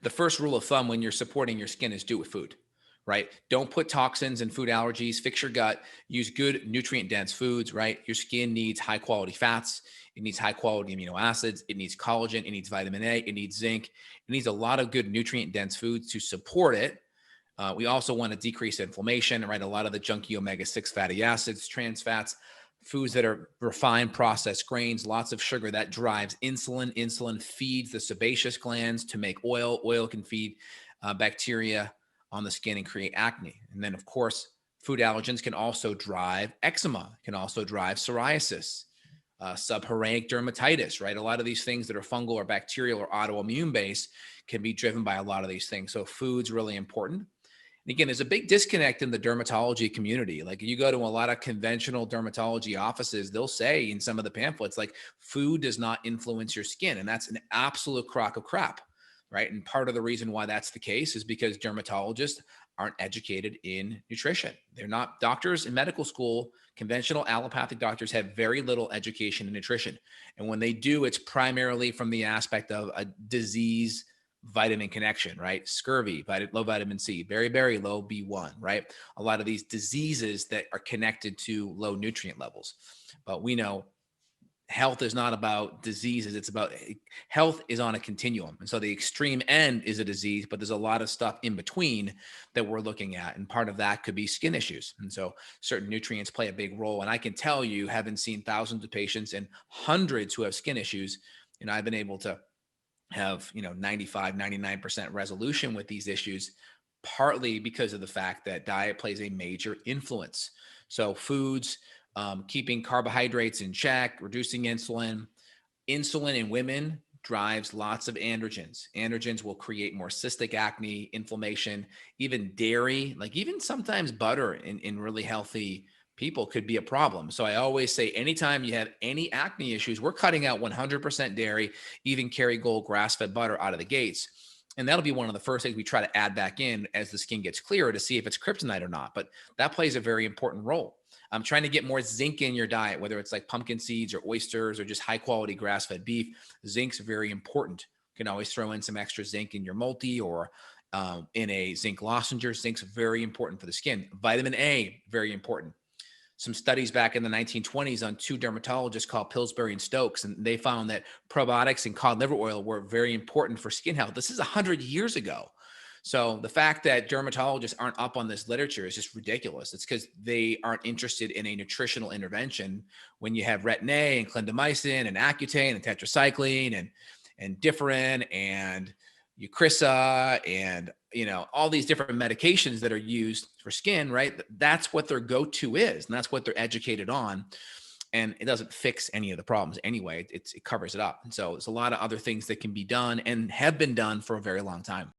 the first rule of thumb when you're supporting your skin is do it with food, right? Don't put toxins and food allergies, fix your gut, use good nutrient dense foods, right? Your skin needs high quality fats. It needs high quality amino acids. It needs collagen. It needs vitamin A. It needs zinc. It needs a lot of good nutrient dense foods to support it. We also want to decrease inflammation, right? A lot of the junky omega-6 fatty acids, trans fats, foods that are refined processed grains, lots of sugar that drives insulin. Insulin feeds the sebaceous glands to make oil. Oil can feed bacteria on the skin and create acne. And then, of course, food allergens can also drive eczema, can also drive psoriasis, subhoraic dermatitis, right? A lot of these things that are fungal or bacterial or autoimmune based can be driven by a lot of these things. So food's really important. And again, there's a big disconnect in the dermatology community. Like you go to a lot of conventional dermatology offices, they'll say in some of the pamphlets, like food does not influence your skin. And that's an absolute crock of crap, right? And part of the reason why that's the case is because dermatologists aren't educated in nutrition. They're not doctors in medical school. Conventional allopathic doctors have very little education in nutrition. And when they do, it's primarily from the aspect of a disease vitamin connection, right? Scurvy, low vitamin C, very low B1, right? A lot of these diseases that are connected to low nutrient levels. But we know health is not about diseases. It's about health is on a continuum. And so the extreme end is a disease, but there's a lot of stuff in between that we're looking at. And part of that could be skin issues. And so certain nutrients play a big role. And I can tell you, having seen thousands of patients and hundreds who have skin issues, I've been able to have 95 99% resolution with these issues, partly because of the fact that diet plays a major influence. So foods, keeping carbohydrates in check, reducing insulin in women drives lots of androgens will create more cystic acne, inflammation. Even dairy, like even sometimes butter in really healthy people could be a problem. So I always say anytime you have any acne issues, we're cutting out 100% dairy, even Kerrygold grass-fed butter out of the gates. And that'll be one of the first things we try to add back in as the skin gets clearer to see if it's kryptonite or not. But that plays a very important role. I'm trying to get more zinc in your diet, whether it's like pumpkin seeds or oysters or just high quality grass-fed beef. Zinc's very important. You can always throw in some extra zinc in your multi or in a zinc lozenge. Zinc's very important for the skin. Vitamin A, very important. Some studies back in the 1920s on two dermatologists called Pillsbury and Stokes, and they found that probiotics and cod liver oil were very important for skin health. This is 100 years ago. So the fact that dermatologists aren't up on this literature is just ridiculous. It's because they aren't interested in a nutritional intervention when you have retin-A and clindamycin and Accutane and tetracycline and differin and Eucrisa and all these different medications that are used for skin, right? That's what their go-to is, and that's what they're educated on. And it doesn't fix any of the problems anyway. It covers it up. And so there's a lot of other things that can be done and have been done for a very long time.